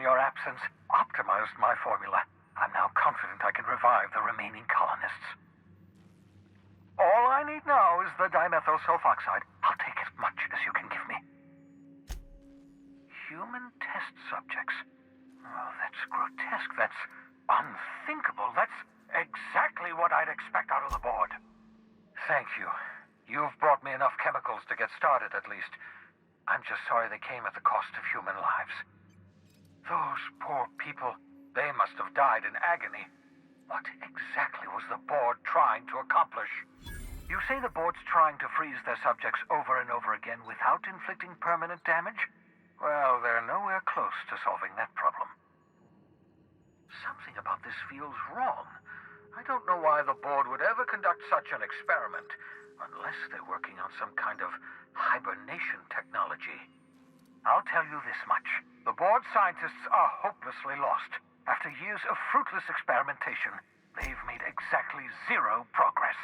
your absence, optimized my formula. I'm now confident I can revive the remaining colonists. All I need now is the dimethyl sulfoxide. I'll take as much as you can give me. Human test subjects. Oh, that's grotesque. That's unthinkable. That's exactly what I'd expect out of the board. Thank you. You've brought me enough chemicals to get started, at least. I'm just sorry they came at the cost of human lives. Those poor people, they must have died in agony. What exactly was the board trying to accomplish? You say the board's trying to freeze their subjects over and over again without inflicting permanent damage? Well, they're nowhere close to solving that problem. Something about this feels wrong. I don't know why the board would ever conduct such an experiment, unless they're working on some kind of hibernation technology. I'll tell you this much. The board scientists are hopelessly lost. After years of fruitless experimentation, they've made exactly zero progress.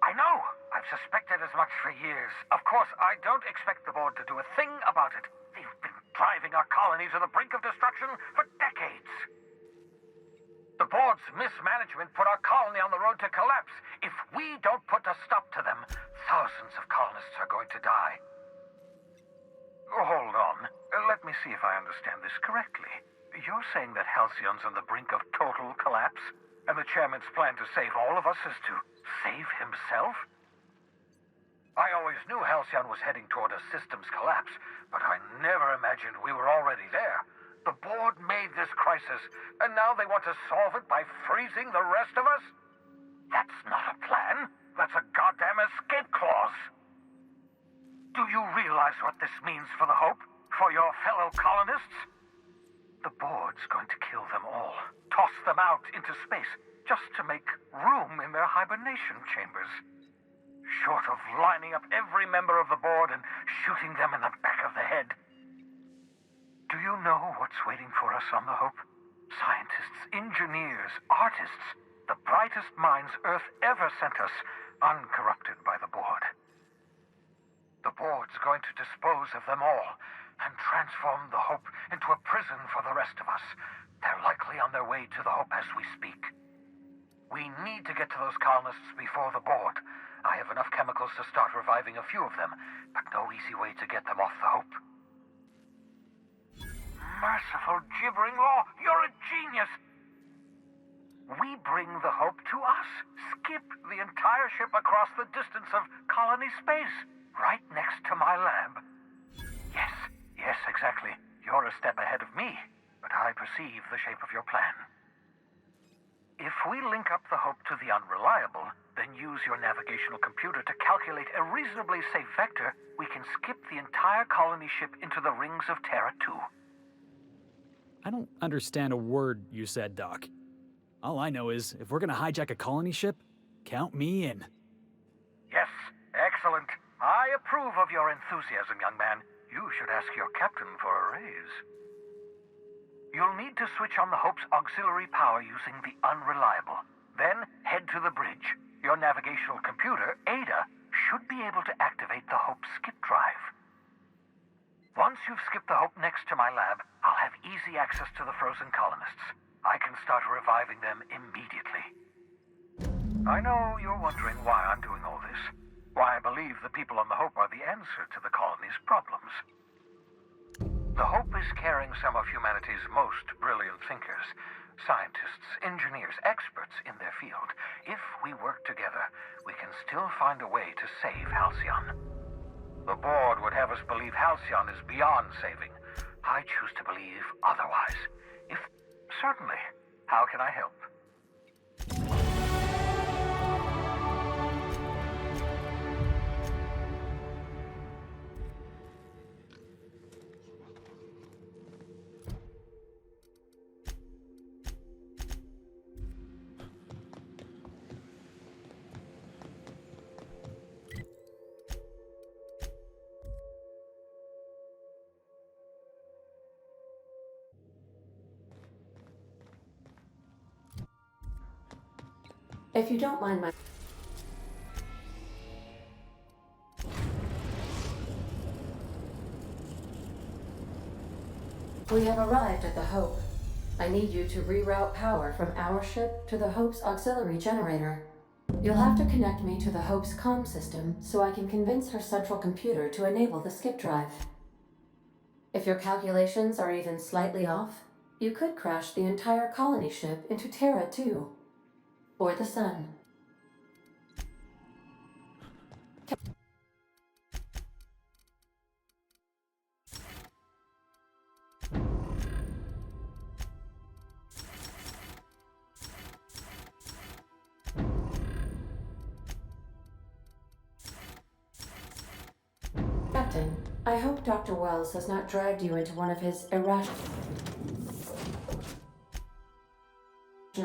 I know! I've suspected as much for years. Of course, I don't expect the board to do a thing about it. They've been driving our colony to the brink of destruction for decades. The board's mismanagement put our colony on the road to collapse. If we don't put a stop to them, thousands of colonists are going to die. Hold on. Let me see if I understand this correctly. You're saying that Halcyon's on the brink of total collapse, and the chairman's plan to save all of us is to save himself? I always knew Halcyon was heading toward a systems collapse, but I never imagined we were already there. The board made this crisis, and now they want to solve it by freezing the rest of us? That's not a plan. That's a goddamn escape clause. Do you realize what this means for the Hope? For your fellow colonists? The board's going to kill them all. Toss them out into space, just to make room in their hibernation chambers. Short of lining up every member of the board and shooting them in the back of the head. Do you know what's waiting for us on the Hope? Scientists, engineers, artists, the brightest minds Earth ever sent us, uncorrupted by the board. The board's going to dispose of them all and transform the Hope into a prison for the rest of us. They're likely on their way to the Hope as we speak. We need to get to those colonists before the board. I have enough chemicals to start reviving a few of them, but no easy way to get them off the Hope. Merciful gibbering law, you're a genius! We bring the Hope to us, skip the entire ship across the distance of colony space, right next to my lab. Yes, exactly. You're a step ahead of me, but I perceive the shape of your plan. If we link up the Hope to the Unreliable, then use your navigational computer to calculate a reasonably safe vector, we can skip the entire colony ship into the rings of Terra 2. I don't understand a word you said, Doc. All I know is, if we're gonna hijack a colony ship, count me in. Yes, excellent. I approve of your enthusiasm, young man. You should ask your captain for a raise. You'll need to switch on the Hope's auxiliary power using the Unreliable. Then head to the bridge. Your navigational computer, Ada, should be able to activate the Hope's skip drive. Once you've skipped the Hope next to my lab, I'll have easy access to the frozen colonists. I can start reviving them immediately. I know you're wondering why I'm doing all this. Why I believe the people on the Hope are the answer to the colony's problems. The Hope is carrying some of humanity's most brilliant thinkers, scientists, engineers, experts in their field. If we work together, we can still find a way to save Halcyon. The board would have us believe Halcyon is beyond saving. I choose to believe otherwise. Certainly. How can I help? If you don't mind my... We have arrived at the Hope. I need you to reroute power from our ship to the Hope's auxiliary generator. You'll have to connect me to the Hope's comm system so I can convince her central computer to enable the skip drive. If your calculations are even slightly off, you could crash the entire colony ship into Terra 2. Or the Sun. Captain, I hope Dr. Wells has not dragged you into one of his irrational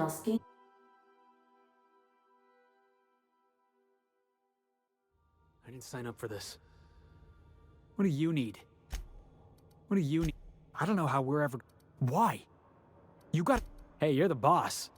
schemes. I didn't sign up for this. What do you need? What do you need? I don't know how we're ever... Why? You got... Hey, you're the boss.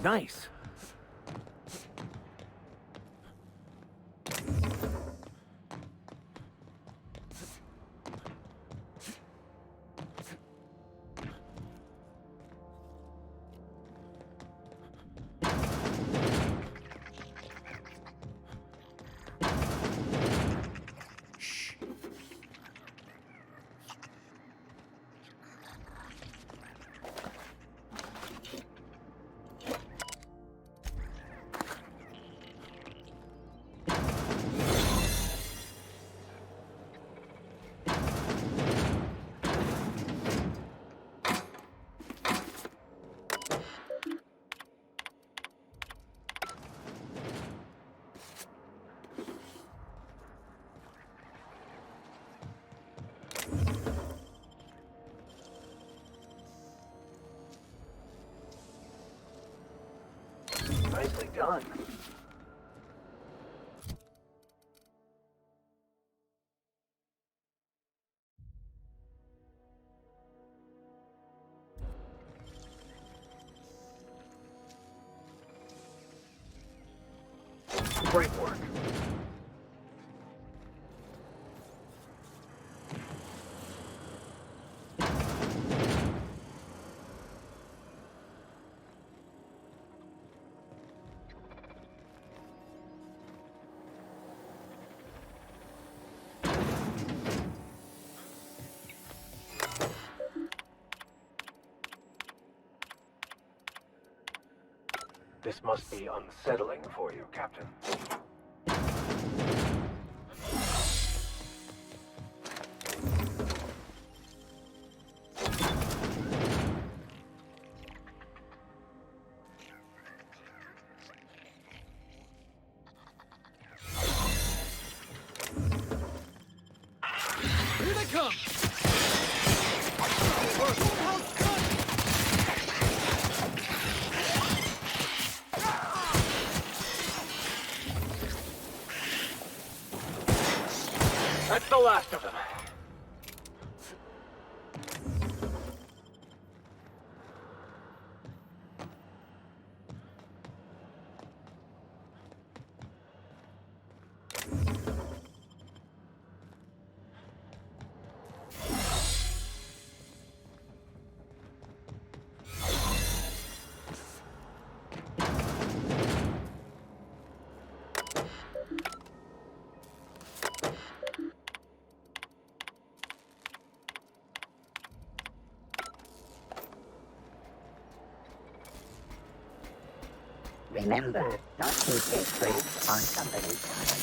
Nice. Nicely done. Great work. This must be unsettling for you, Captain. Here they come! That's the last of them. Remember, not to take drinks on company time.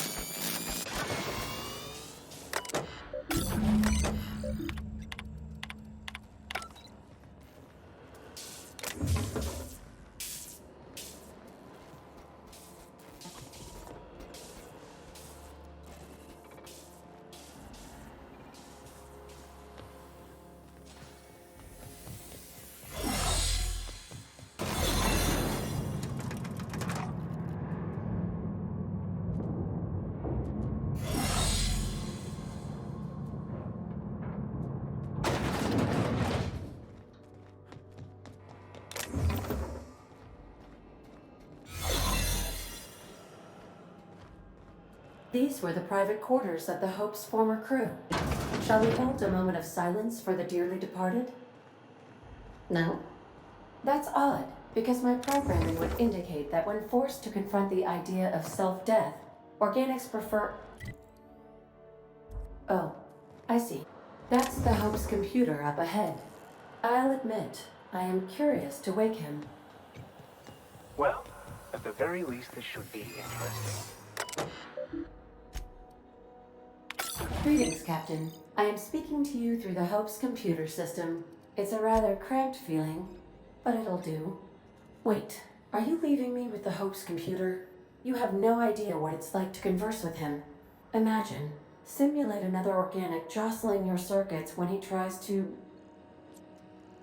These were the private quarters of the Hope's former crew. Shall we hold a moment of silence for the dearly departed? No? That's odd, because my programming would indicate that when forced to confront the idea of self-death, organics prefer... Oh, I see. That's the Hope's computer up ahead. I'll admit, I am curious to wake him. Well, at the very least, this should be interesting. Greetings, Captain. I am speaking to you through the Hope's computer system. It's a rather cramped feeling, but it'll do. Wait, are you leaving me with the Hope's computer? You have no idea what it's like to converse with him. Imagine, simulate another organic jostling your circuits when he tries to...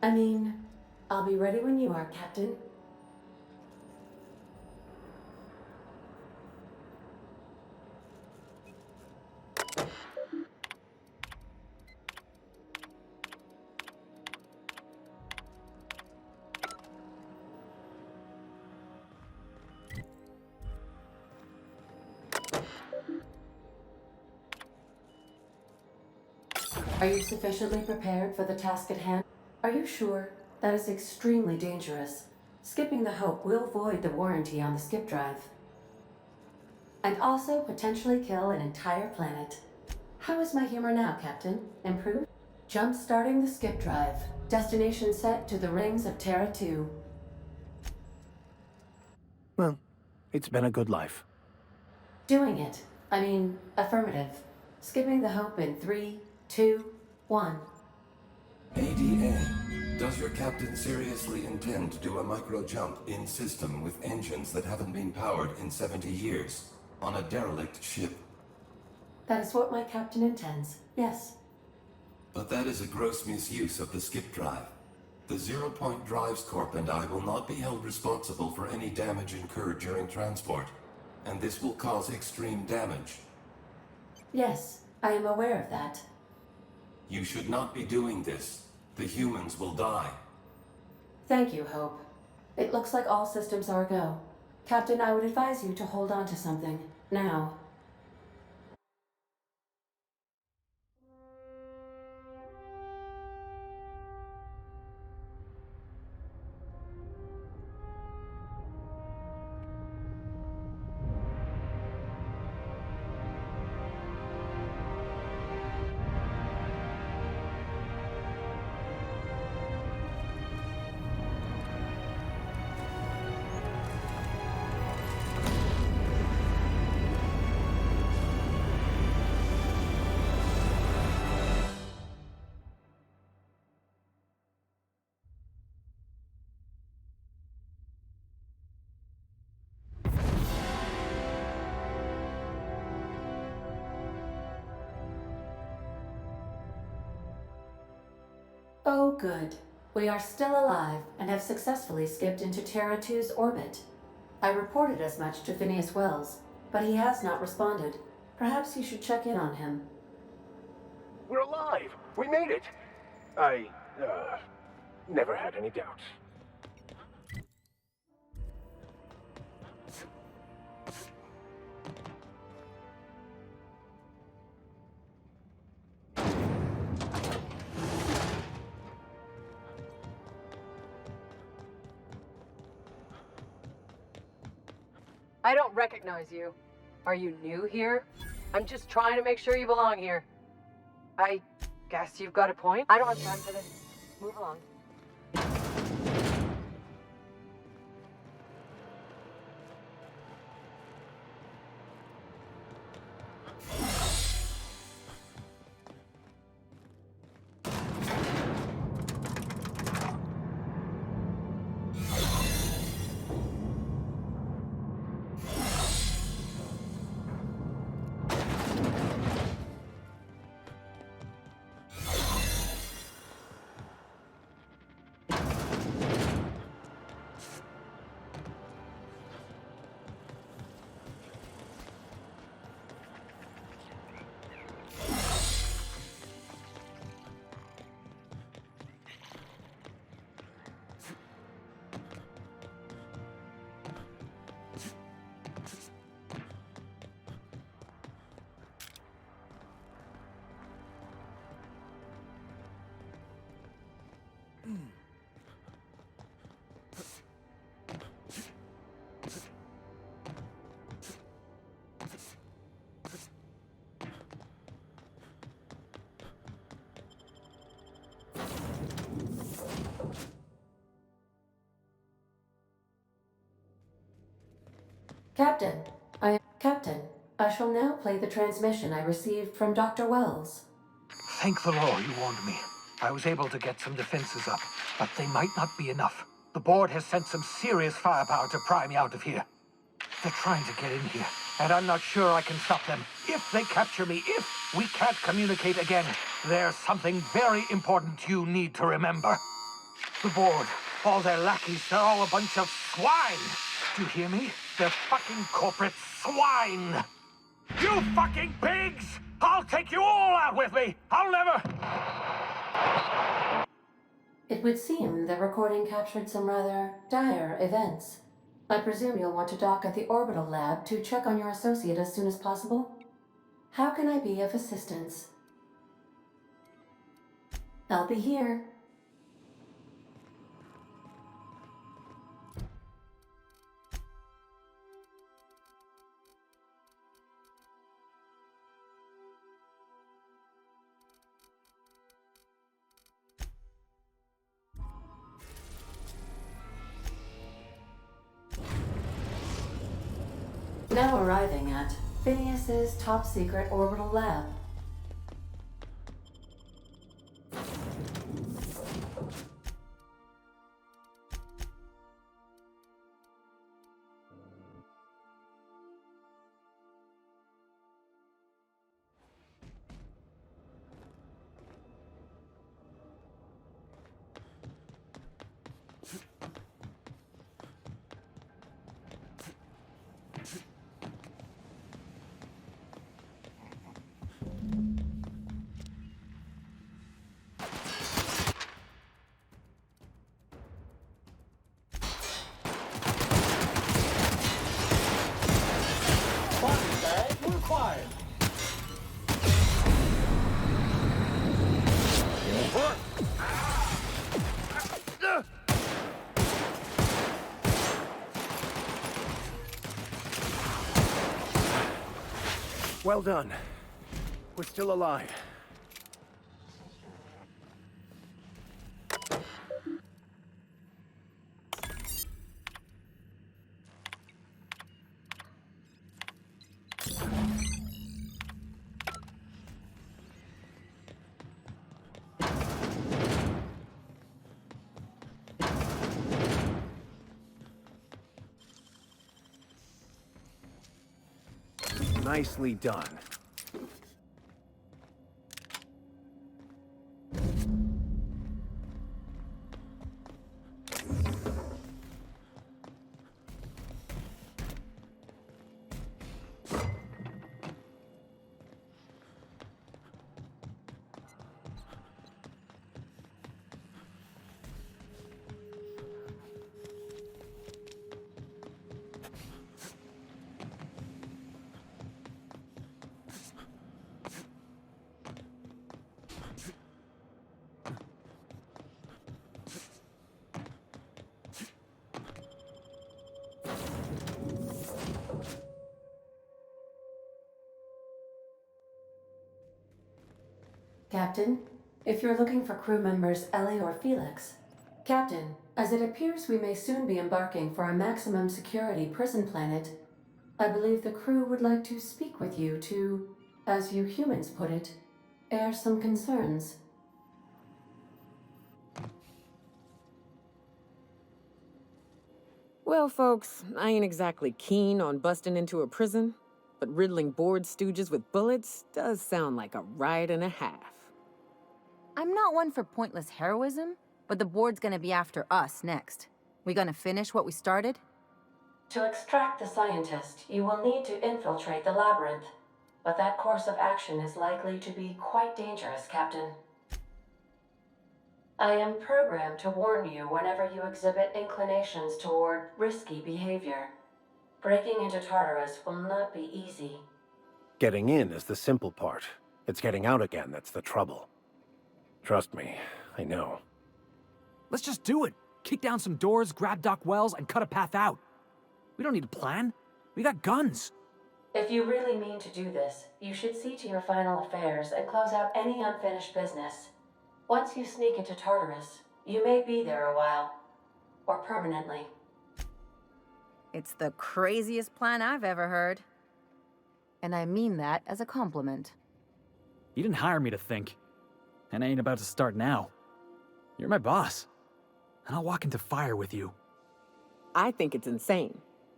I mean, I'll be ready when you are, Captain. Are you sufficiently prepared for the task at hand? Are you sure? That is extremely dangerous. Skipping the Hope will void the warranty on the skip drive. And also potentially kill an entire planet. How is my humor now, Captain? Improved? Jump-starting the skip drive. Destination set to the rings of Terra 2. Well, it's been a good life. Doing it. I mean, affirmative. Skipping the Hope in 3, 2, 1. ADA, does your captain seriously intend to do a micro-jump in system with engines that haven't been powered in 70 years on a derelict ship? That is what my captain intends, yes. But that is a gross misuse of the skip drive. The Zero Point Drives Corp and I will not be held responsible for any damage incurred during transport, and this will cause extreme damage. Yes, I am aware of that. You should not be doing this. The humans will die. Thank you, Hope. It looks like all systems are go. Captain, I would advise you to hold on to something. Now. Oh, good. We are still alive and have successfully skipped into Terra 2's orbit. I reported as much to Phineas Wells, but he has not responded. Perhaps you should check in on him. We're alive! We made it! I, never had any doubts. I don't recognize you. Are you new here? I'm just trying to make sure you belong here. I guess you've got a point. I don't have time for this. Move along. Captain, I shall now play the transmission I received from Dr. Wells. Thank the Lord you warned me. I was able to get some defenses up, but they might not be enough. The board has sent some serious firepower to pry me out of here. They're trying to get in here, and I'm not sure I can stop them. If they capture me, if we can't communicate again, there's something very important you need to remember. The board, all their lackeys, they're all a bunch of swine. Do you hear me? They're fucking corporate swine. You fucking pigs! I'll take you all out with me! I'll never... It would seem the recording captured some rather dire events. I presume you'll want to dock at the Orbital lab to check on your associate as soon as possible? How can I be of assistance? I'll be here. Now arriving at Phineas's top-secret orbital lab. Well done. We're still alive. Nicely done. Captain, if you're looking for crew members Ellie or Felix... Captain, as it appears we may soon be embarking for a maximum security prison planet, I believe the crew would like to speak with you to, as you humans put it, air some concerns. Well, folks, I ain't exactly keen on busting into a prison, but riddling board stooges with bullets does sound like a ride and a half. I'm not one for pointless heroism, but the board's gonna be after us next. We gonna finish what we started? To extract the scientist, you will need to infiltrate the labyrinth. But that course of action is likely to be quite dangerous, Captain. I am programmed to warn you whenever you exhibit inclinations toward risky behavior. Breaking into Tartarus will not be easy. Getting in is the simple part. It's getting out again that's the trouble. Trust me, I know. Let's just do it. Kick down some doors, grab Doc Wells, and cut a path out. We don't need a plan. We got guns. If you really mean to do this, you should see to your final affairs and close out any unfinished business. Once you sneak into Tartarus, you may be there a while. Or permanently. It's the craziest plan I've ever heard. And I mean that as a compliment. You didn't hire me to think. And I ain't about to start now. You're my boss. And I'll walk into fire with you. I think it's insane.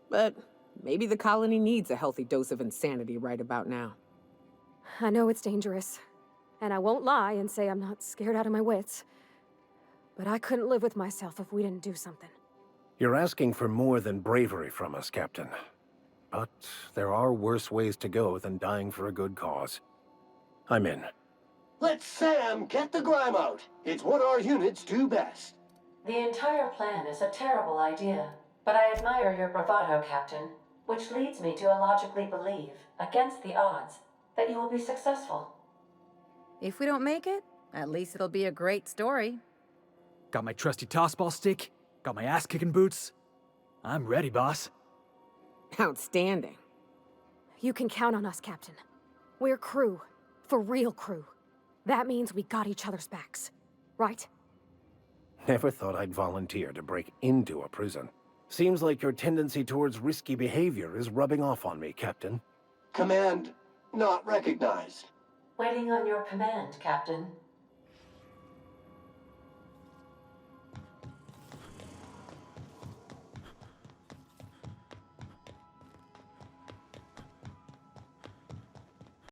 But maybe the colony needs a healthy dose of insanity right about now. I know it's dangerous. And I won't lie and say I'm not scared out of my wits. But I couldn't live with myself if we didn't do something. You're asking for more than bravery from us, Captain. But there are worse ways to go than dying for a good cause. I'm in. Let Sam get the grime out. It's what our units do best. The entire plan is a terrible idea, but I admire your bravado, Captain, which leads me to illogically believe, against the odds, that you will be successful. If we don't make it, at least it'll be a great story. Got my trusty tossball stick, got my ass-kicking boots. I'm ready, boss. Outstanding. You can count on us, Captain. We're crew. For real crew. That means we got each other's backs. Right? Never thought I'd volunteer to break into a prison. Seems like your tendency towards risky behavior is rubbing off on me, Captain. Command not recognized. Waiting on your command, Captain.